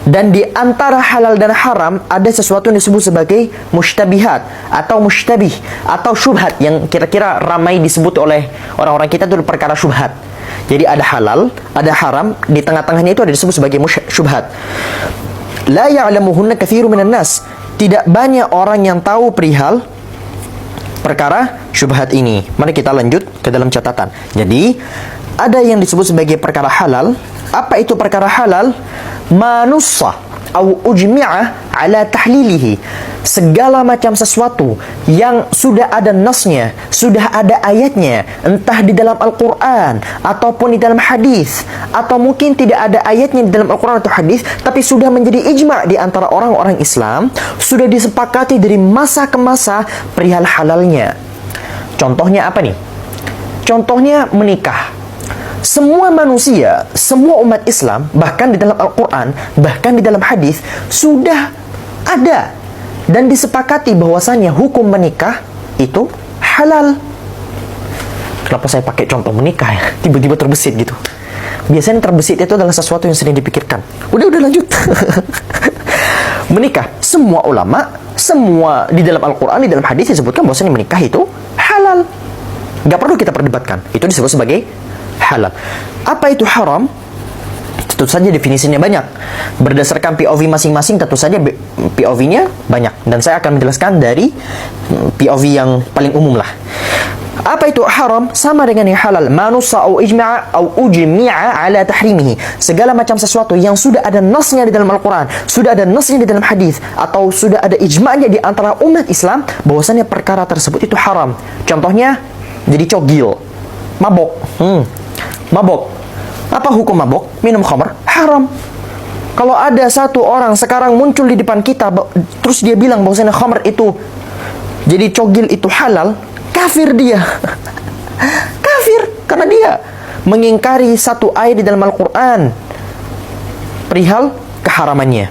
Dan di antara halal dan haram ada sesuatu yang disebut sebagai mushtabihat atau mushtabih atau syubhat yang kira-kira ramai disebut oleh orang-orang kita itu perkara syubhat. Jadi ada halal, ada haram, di tengah-tengahnya itu ada disebut sebagai syubhat. La ya'lamuhunna katsirun minan nas. Tidak banyak orang yang tahu perihal perkara syubhat ini. Mari kita lanjut ke dalam catatan. Jadi ada yang disebut sebagai perkara halal. Apa itu perkara halal? Manussa au ujmi'a ala tahlilihi. Segala macam sesuatu yang sudah ada nasnya, sudah ada ayatnya, entah di dalam Al-Quran ataupun di dalam hadis, atau mungkin tidak ada ayatnya di dalam Al-Quran atau hadis, tapi sudah menjadi ijma' di antara orang-orang Islam, sudah disepakati dari masa ke masa perihal halalnya. Contohnya apa nih? Contohnya menikah. Semua manusia, semua umat Islam, bahkan di dalam Al-Quran, bahkan di dalam hadis, sudah ada dan disepakati bahwasannya hukum menikah itu halal. Kenapa saya pakai contoh menikah ya? Tiba-tiba terbesit gitu. Biasanya terbesit itu adalah sesuatu yang sering dipikirkan. Udah lanjut. Menikah, semua ulama, semua di dalam Al-Quran, di dalam hadis disebutkan bahwasanya menikah itu halal. Gak perlu kita perdebatkan. Itu disebut sebagai halal. Apa itu haram? Tentu saja definisinya banyak. Berdasarkan POV masing-masing tentu saja POV-nya banyak. Dan saya akan menjelaskan dari POV yang paling umum lah. Apa itu haram? Sama dengan yang halal. Manussa au ijma'a au ujmi'a ala tahrimihi. Segala macam sesuatu yang sudah ada nasnya di dalam Al-Quran, sudah ada nasnya di dalam hadis, atau sudah ada ijma'nya di antara umat Islam bahwasannya perkara tersebut itu haram. Contohnya jadi cogil, mabok. Mabok. Apa hukum mabok? Minum khamr haram. Kalau ada satu orang sekarang muncul di depan kita, terus dia bilang bahwasanya khamr itu, jadi cogil itu halal, kafir dia. Kafir karena dia mengingkari satu ayat di dalam Al-Quran perihal keharamannya.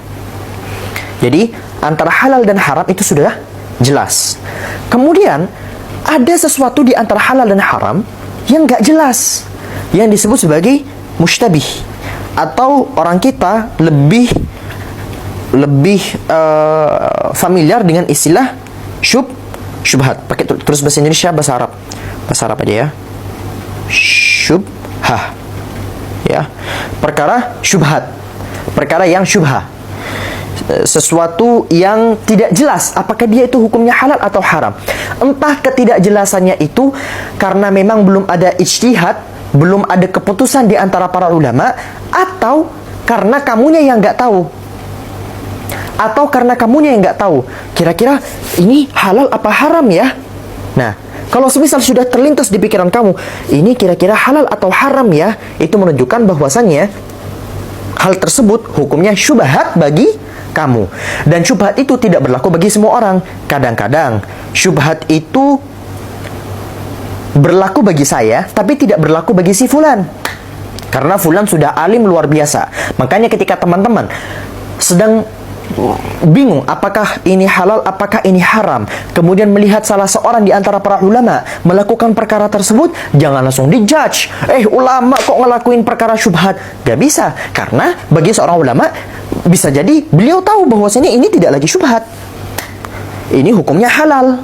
Jadi antara halal dan haram itu sudah jelas. Kemudian ada sesuatu di antara halal dan haram yang gak jelas, yang disebut sebagai mushtabih, atau orang kita lebih familiar dengan istilah syubhat. Pakai terus bahasa Indonesia, bahasa Arab aja ya. Syubhah, ya, perkara syubhat, perkara yang syubhah, sesuatu yang tidak jelas apakah dia itu hukumnya halal atau haram. Entah ketidakjelasannya itu karena memang belum ada ijtihad, belum ada keputusan di antara para ulama, atau karena kamunya yang nggak tahu, atau karena kamunya yang nggak tahu kira-kira ini halal apa haram ya. Nah, kalau semisal sudah terlintas di pikiran kamu, ini kira-kira halal atau haram ya, itu menunjukkan bahwasannya hal tersebut hukumnya syubhat bagi kamu. Dan syubhat itu tidak berlaku bagi semua orang. Kadang-kadang syubhat itu berlaku bagi saya, tapi tidak berlaku bagi si fulan. Karena fulan sudah alim luar biasa. Makanya ketika teman-teman sedang bingung apakah ini halal, apakah ini haram, kemudian melihat salah seorang di antara para ulama melakukan perkara tersebut, jangan langsung dijudge. Ulama kok ngelakuin perkara syubhat? Gak bisa. Karena bagi seorang ulama bisa jadi beliau tahu bahwasanya ini tidak lagi syubhat, ini hukumnya halal.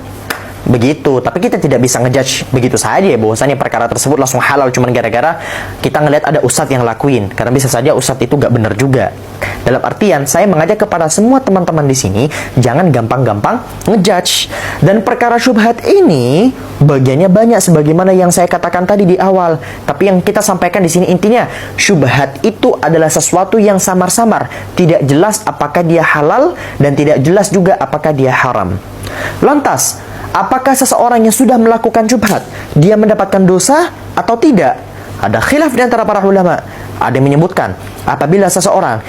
Begitu, tapi kita tidak bisa ngejudge begitu saja bahwasanya perkara tersebut langsung halal cuman gara-gara kita ngelihat ada ustadz yang lakuin. Karena bisa saja ustadz itu gak benar juga. Dalam artian, saya mengajak kepada semua teman-teman di sini, jangan gampang-gampang ngejudge. Dan perkara syubhat ini bagiannya banyak sebagaimana yang saya katakan tadi di awal. Tapi yang kita sampaikan di sini intinya, syubhat itu adalah sesuatu yang samar-samar, tidak jelas apakah dia halal dan tidak jelas juga apakah dia haram. Lantas, apakah seseorang yang sudah melakukan syubhat dia mendapatkan dosa atau tidak? Ada khilaf di antara para ulama. Ada yang menyebutkan apabila seseorang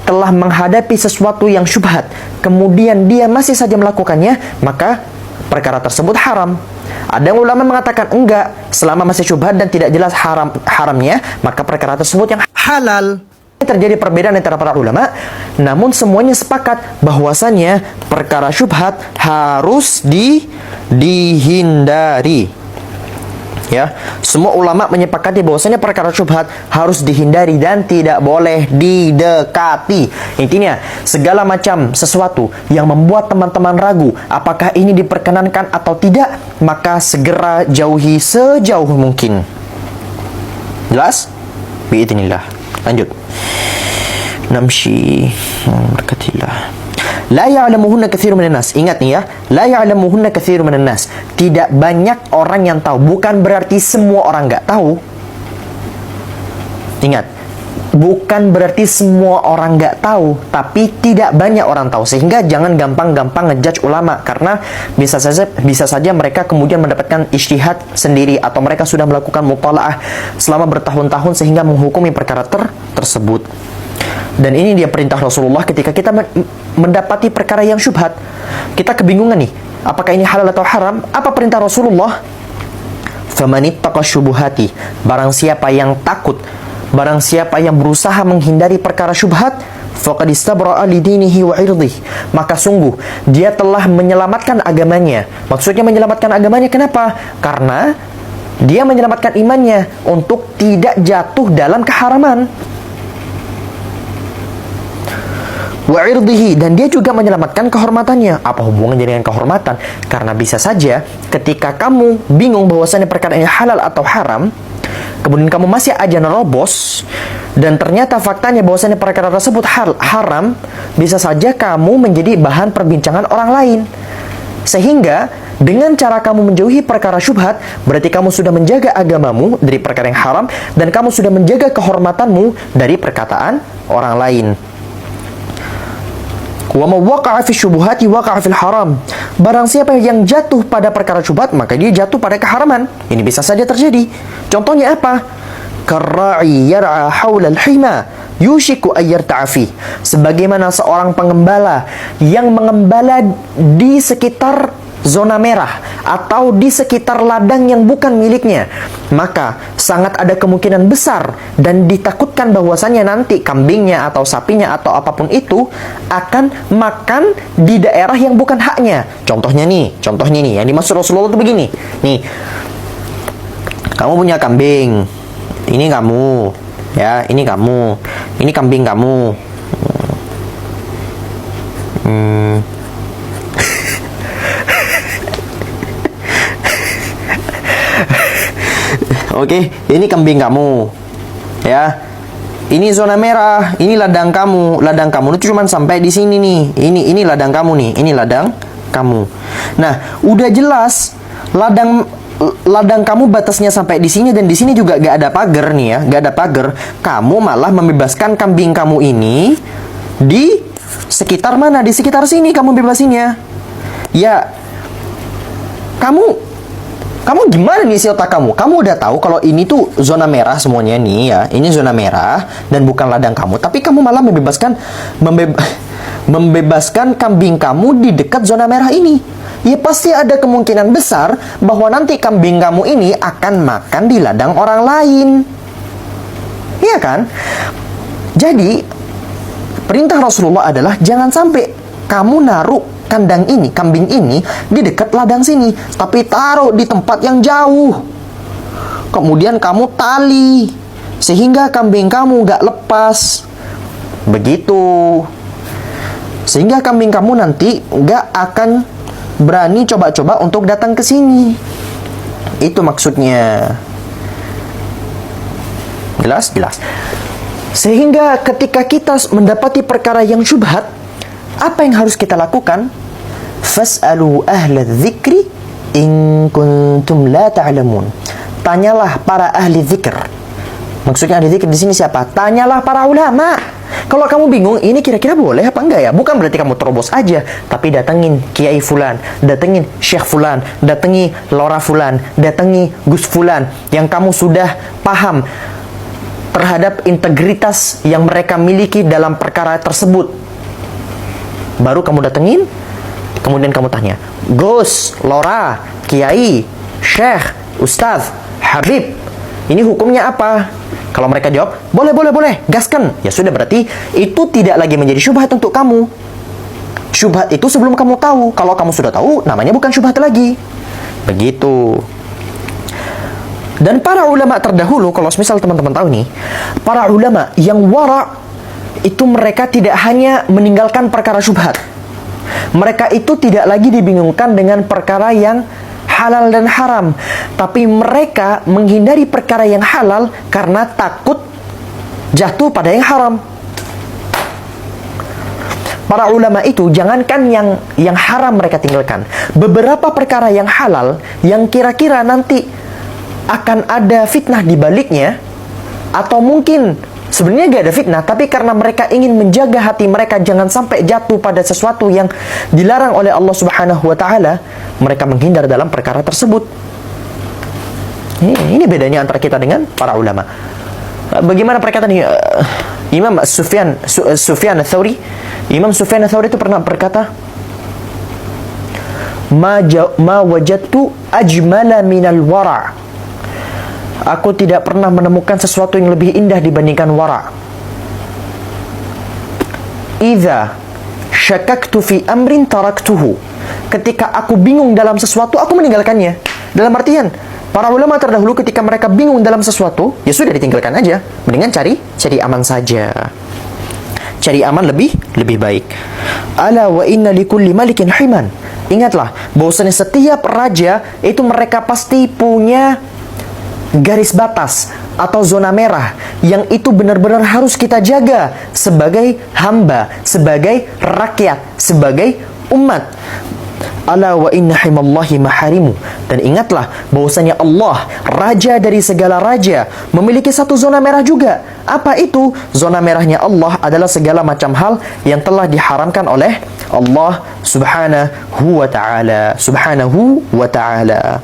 telah menghadapi sesuatu yang syubhat, kemudian dia masih saja melakukannya, maka perkara tersebut haram. Ada yang ulama mengatakan enggak, selama masih syubhat dan tidak jelas haramnya, maka perkara tersebut yang halal. Terjadi perbedaan antara para ulama, namun semuanya sepakat bahwasannya perkara syubhat harus dihindari. Ya, semua ulama menyepakati bahwasanya perkara syubhat harus dihindari dan tidak boleh didekati. Intinya, segala macam sesuatu yang membuat teman-teman ragu apakah ini diperkenankan atau tidak, maka segera jauhi sejauh mungkin. Jelas? Biidznillah. Lanjut. Namshi. Berkatillah. La ya'lamuhunna katsirun minan nas. Ingat nih ya, la ya'lamuhunna katsirun minan nas. Tidak banyak orang yang tahu, bukan berarti semua orang nggak tahu. Ingat, bukan berarti semua orang nggak tahu, tapi tidak banyak orang tahu. Sehingga jangan gampang-gampang ngejudge ulama, karena bisa saja mereka kemudian mendapatkan ijtihad sendiri, atau mereka sudah melakukan mutalaah selama bertahun-tahun sehingga menghukumi perkara tersebut. Dan ini dia perintah Rasulullah ketika kita mendapati perkara yang syubhat. Kita kebingungan nih, apakah ini halal atau haram? Apa perintah Rasulullah? Famanittaqa syubuhati. Barang siapa yang takut, barang siapa yang berusaha menghindari perkara syubhat, faqad istabra'a lidinihi wa 'irdihi. Maka sungguh dia telah menyelamatkan agamanya. Maksudnya menyelamatkan agamanya kenapa? Karena dia menyelamatkan imannya untuk tidak jatuh dalam keharaman. Wa 'irdihi, dan dia juga menyelamatkan kehormatannya. Apa hubungannya dengan kehormatan? Karena bisa saja ketika kamu bingung bahwasannya perkara ini halal atau haram, kemudian kamu masih aja nerobos, dan ternyata faktanya bahwasannya perkara tersebut haram, bisa saja kamu menjadi bahan perbincangan orang lain. Sehingga dengan cara kamu menjauhi perkara syubhat, berarti kamu sudah menjaga agamamu dari perkara yang haram, dan kamu sudah menjaga kehormatanmu dari perkataan orang lain. Wa man waqa'a fi syubuhati waqa'a fil haram. Barang siapa yang jatuh pada perkara syubhat, maka dia jatuh pada keharaman. Ini bisa saja terjadi. Contohnya apa? Karra'i yar'a haula al-hima yushiku ayyarta'a fi. Sebagaimana seorang pengembala yang mengembala di sekitar zona merah atau di sekitar ladang yang bukan miliknya, maka sangat ada kemungkinan besar dan ditakutkan bahwasannya nanti kambingnya atau sapinya atau apapun itu akan makan di daerah yang bukan haknya. Contohnya nih yang dimaksud Rasulullah itu begini. Nih, kamu punya kambing, ini kamu, ya, ini kamu, ini kambing kamu. Oke, ini kambing kamu, ya. Ini zona merah, ini ladang kamu. Ladang kamu itu cuma sampai di sini nih. Ini ladang kamu nih, ini ladang kamu. Nah, udah jelas ladang kamu batasnya sampai di sini, dan di sini juga gak ada pagar nih ya, gak ada pagar. Kamu malah membebaskan kambing kamu ini di sekitar mana? Di sekitar sini kamu bebasinnya. Ya, kamu gimana nih isi otak kamu? Kamu udah tahu kalau ini tuh zona merah semuanya nih ya. Ini zona merah dan bukan ladang kamu. Tapi kamu malah membebaskan kambing kamu di dekat zona merah ini. Ya pasti ada kemungkinan besar bahwa nanti kambing kamu ini akan makan di ladang orang lain. Iya kan? Jadi perintah Rasulullah adalah jangan sampai kamu naruh kambing ini di dekat ladang sini, tapi taruh di tempat yang jauh. Kemudian kamu tali sehingga kambing kamu gak lepas. Begitu. Sehingga kambing kamu nanti gak akan berani coba-coba untuk datang ke sini. Itu maksudnya. Jelas? Sehingga ketika kita mendapati perkara yang syubhat, apa yang harus kita lakukan? Fas'alu ahla dzikri in kuntum la ta'lamun. Tanyalah para ahli dzikir. Maksudnya ahli dzikir di sini siapa? Tanyalah para ulama. Kalau kamu bingung, ini kira-kira boleh apa enggak ya? Bukan berarti kamu terobos aja, tapi datengin Kiai Fulan, datengin Syekh Fulan, datangi Lora Fulan, datangi Gus Fulan yang kamu sudah paham terhadap integritas yang mereka miliki dalam perkara tersebut. Baru kamu datengin, kemudian kamu tanya, Gus, Lora, Kiai, Syekh, Ustadz, Habib, ini hukumnya apa? Kalau mereka jawab, boleh, gaskan. Ya sudah, berarti itu tidak lagi menjadi syubhat untuk kamu. Syubhat itu sebelum kamu tahu. Kalau kamu sudah tahu, namanya bukan syubhat lagi. Begitu. Dan para ulama terdahulu, kalau misal teman-teman tahu nih, para ulama yang wara' itu mereka tidak hanya meninggalkan perkara syubhat. Mereka itu tidak lagi dibingungkan dengan perkara yang halal dan haram, tapi mereka menghindari perkara yang halal karena takut jatuh pada yang haram. Para ulama itu jangankan yang haram mereka tinggalkan, beberapa perkara yang halal yang kira-kira nanti akan ada fitnah di baliknya, atau mungkin sebenarnya gak ada fitnah, tapi karena mereka ingin menjaga hati mereka jangan sampai jatuh pada sesuatu yang dilarang oleh Allah Subhanahu wa Ta'ala, mereka menghindar dalam perkara tersebut. Ini bedanya antara kita dengan para ulama. Bagaimana perkataan Imam Sufyan Ats-Tsauri? Imam Sufyan Ats-Tsauri itu pernah berkata, ma wajadtu ajmala minal wara'. Aku tidak pernah menemukan sesuatu yang lebih indah dibandingkan wara'. Idza syakaktu fi amrin taraktuhu. Ketika aku bingung dalam sesuatu, aku meninggalkannya. Dalam artian, para ulama terdahulu ketika mereka bingung dalam sesuatu, ya sudah ditinggalkan aja. Mendingan cari aman saja. Cari aman lebih baik. Ala wa inna likulli malikin himan. Ingatlah bahwasanya setiap raja itu mereka pasti punya garis batas atau zona merah yang itu benar-benar harus kita jaga sebagai hamba, sebagai rakyat, sebagai umat. Ala wa inna himallahi maharimu. Dan ingatlah bahwasanya Allah, raja dari segala raja, memiliki satu zona merah juga. Apa itu? Zona merahnya Allah adalah segala macam hal yang telah diharamkan oleh Allah Subhanahu wa Ta'ala.